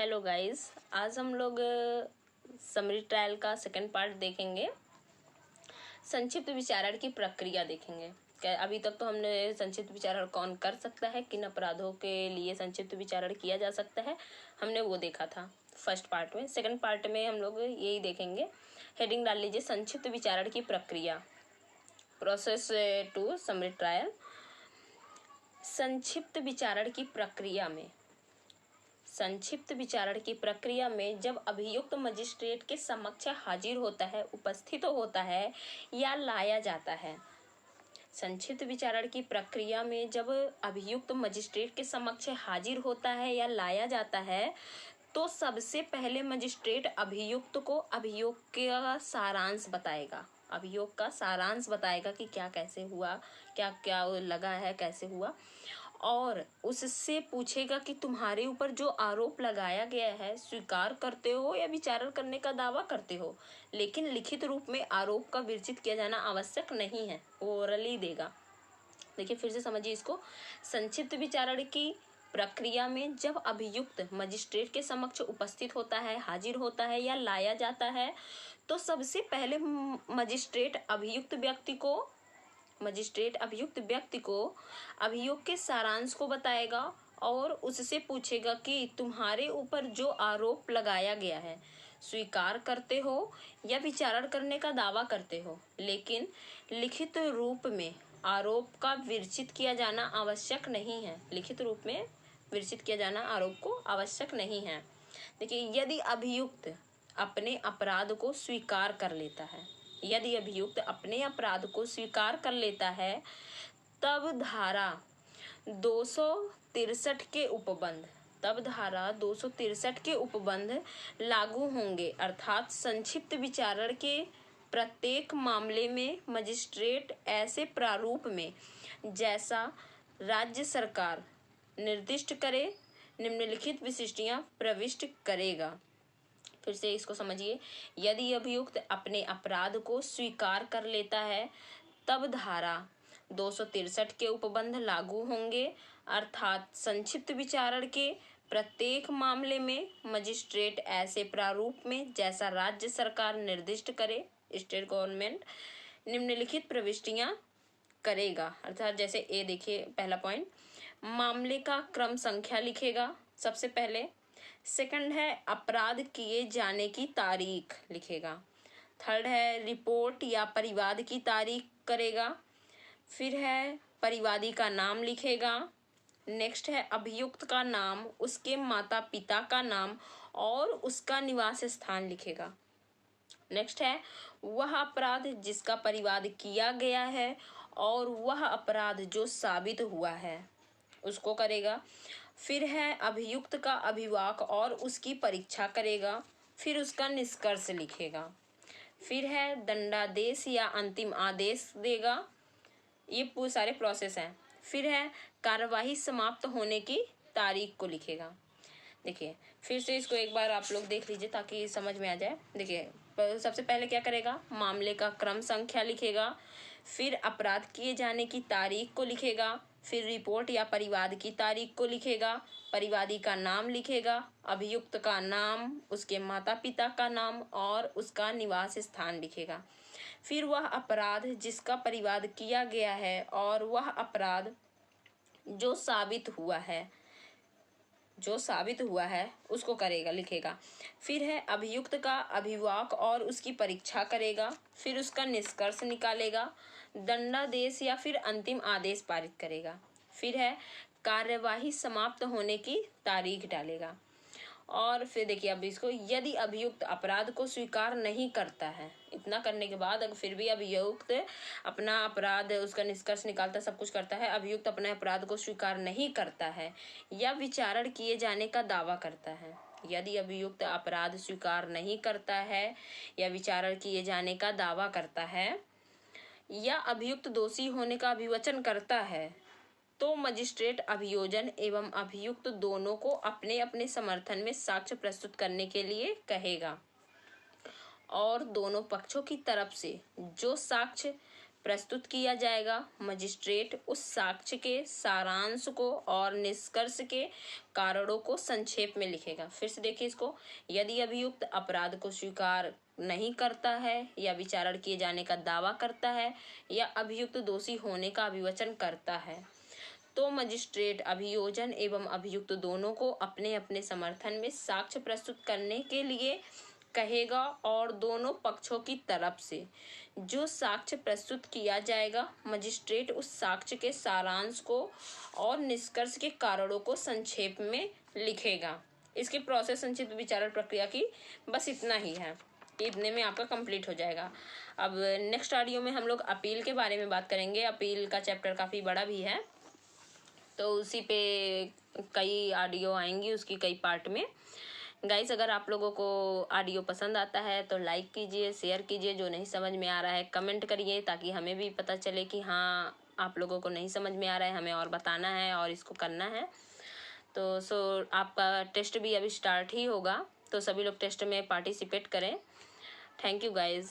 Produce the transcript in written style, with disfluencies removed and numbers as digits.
Hello guys, आज हम लोग समरी ट्रायल का सेकंड पार्ट देखेंगे। संक्षिप्त विचारण की प्रक्रिया देखेंगे। अभी तक तो हमने संक्षिप्त विचारण कौन कर सकता है, किन अपराधों के लिए संक्षिप्त विचारण किया जा सकता है, हमने वो देखा था फर्स्ट पार्ट में। सेकंड पार्ट में हम लोग यही देखेंगे। हेडिंग डाल लीजिए, संक्षिप्त विचारण की प्रक्रिया, प्रोसेस टू समरी ट्रायल। संक्षिप्त विचारण की प्रक्रिया में जब अभियुक्त मजिस्ट्रेट के समक्ष हाजिर होता है, उपस्थित होता है या लाया जाता है। संक्षिप्त विचारण की प्रक्रिया में जब अभियुक्त मजिस्ट्रेट के समक्ष हाजिर होता है या लाया जाता है तो सबसे पहले मजिस्ट्रेट अभियुक्त को अभियोग का सारांश बताएगा। अभियोग का सारांश बताएगा कि क्या कैसे हुआ, क्या क्या लगा है, कैसे हुआ, और उससे पूछेगा कि तुम्हारे ऊपर जो आरोप लगाया गया है स्वीकार करते हो या विचारण करने का दावा करते हो। लेकिन लिखित रूप में आरोप का विरचित किया जाना आवश्यक नहीं है, ओरली देगा। देखिए फिर से समझिए इसको। संक्षिप्त विचारण की प्रक्रिया में जब अभियुक्त मजिस्ट्रेट के समक्ष उपस्थित होता है, हाजिर होता है या लाया जाता है तो सबसे पहले मजिस्ट्रेट अभियुक्त व्यक्ति को अभियोग के सारांश को बताएगा और उससे पूछेगा कि तुम्हारे ऊपर जो आरोप लगाया गया है स्वीकार करते हो या विचारण करने का दावा करते हो। लेकिन लिखित रूप में आरोप का विरचित किया जाना आवश्यक नहीं है। लिखित रूप में विरचित किया जाना आरोप को आवश्यक नहीं है। देखिए, यदि अभियुक्त अपने अपराध को स्वीकार कर लेता है, तब धारा 263 के उपबंध लागू होंगे। अर्थात संक्षिप्त विचारण के प्रत्येक मामले में मजिस्ट्रेट ऐसे प्रारूप में जैसा राज्य सरकार निर्दिष्ट करे निम्नलिखित विशिष्टियां प्रविष्ट करेगा। फिर से इसको समझिए। यदि अभियुक्त अपने अपराध को स्वीकार कर लेता है तब धारा 263 के उपबंध लागू होंगे। अर्थात संक्षिप्त विचारण के प्रत्येक मामले में मजिस्ट्रेट ऐसे प्रारूप में जैसा राज्य सरकार निर्दिष्ट करे, स्टेट गवर्नमेंट, निम्नलिखित प्रविष्टियां करेगा। अर्थात जैसे ए देखिए, पहला पॉइंट, मामले का क्रम संख्या लिखेगा सबसे पहले। सेकंड है अपराध किए जाने की तारीख लिखेगा। थर्ड है रिपोर्ट या परिवाद की तारीख करेगा। फिर है परिवादी का नाम लिखेगा। नेक्स्ट है अभियुक्त का नाम, उसके माता पिता का नाम और उसका निवास स्थान लिखेगा। नेक्स्ट है वह अपराध जिसका परिवाद किया गया है और वह अपराध जो साबित हुआ है उसको करेगा। फिर है अभियुक्त का अभिवाक और उसकी परीक्षा करेगा। फिर उसका निष्कर्ष लिखेगा। फिर है दंडादेश या अंतिम आदेश देगा। ये पूरे सारे प्रोसेस हैं। फिर है कार्यवाही समाप्त होने की तारीख को लिखेगा। देखिए फिर से इसको एक बार आप लोग देख लीजिए ताकि समझ में आ जाए। देखिए सबसे पहले क्या करेगा, मामले का क्रम संख्या लिखेगा। फिर अपराध किए जाने की तारीख को लिखेगा। फिर रिपोर्ट या परिवाद की तारीख को लिखेगा। परिवादी का नाम लिखेगा, अभियुक्त का नाम, उसके माता पिता का नाम और उसका निवास स्थान लिखेगा। फिर वह अपराध जिसका परिवाद किया गया है और वह अपराध जो साबित हुआ है उसको करेगा, लिखेगा। फिर है अभियुक्त का अभिवाक और उसकी परीक्षा करेगा। फिर उसका निष्कर्ष निकालेगा, दंडादेश या फिर अंतिम आदेश पारित करेगा। फिर है कार्यवाही समाप्त होने की तारीख डालेगा। और फिर देखिए अब इसको, यदि अभियुक्त अपराध को स्वीकार नहीं करता है, इतना करने के बाद अगर फिर भी अभियुक्त अपना अपराध, उसका निष्कर्ष निकालता, सब कुछ करता है, अभियुक्त अपने अपराध को स्वीकार नहीं करता है या विचारण किए जाने का दावा करता है, यदि अभियुक्त अपराध स्वीकार नहीं करता है या विचारण किए जाने का दावा करता है या अभियुक्त दोषी होने का अभिवचन करता है तो मजिस्ट्रेट अभियोजन एवं अभियुक्त दोनों को अपने अपने समर्थन में साक्ष्य प्रस्तुत करने के लिए कहेगा और दोनों पक्षों की तरफ से जो साक्ष्य प्रस्तुत किया जाएगा। मजिस्ट्रेट उस साक्ष्य के सारांश को और निष्कर्ष के कारणों को संक्षेप में लिखेगा। फिर से देखिए इसको, यदि अभियुक्त अपराध को स्वीकार नहीं करता है या विचारण किए जाने का दावा करता है या अभियुक्त दोषी होने का अभिवचन करता है तो मजिस्ट्रेट अभियोजन एवं अभियुक्त दोनों को अपने अपने समर्थन में साक्ष्य प्रस्तुत करने के लिए कहेगा और दोनों पक्षों की तरफ से जो साक्ष्य प्रस्तुत किया जाएगा मजिस्ट्रेट उस साक्ष्य के सारांश को और निष्कर्ष के कारणों को संक्षेप में लिखेगा। इसकी प्रोसेस संक्षिप्त विचारण प्रक्रिया की बस इतना ही है, इतने में आपका कंप्लीट हो जाएगा। अब नेक्स्ट ऑडियो में हम लोग अपील के बारे में बात करेंगे। अपील का चैप्टर काफ़ी बड़ा भी है, तो उसी पे कई ऑडियो आएंगी उसकी कई पार्ट में। गाइस, अगर आप लोगों को ऑडियो पसंद आता है तो लाइक कीजिए, शेयर कीजिए। जो नहीं समझ में आ रहा है कमेंट करिए ताकि हमें भी पता चले कि हाँ आप लोगों को नहीं समझ में आ रहा है, हमें और बताना है और इसको करना है। तो आपका टेस्ट भी अभी स्टार्ट ही होगा, तो सभी लोग टेस्ट में पार्टिसिपेट करें। Thank you guys.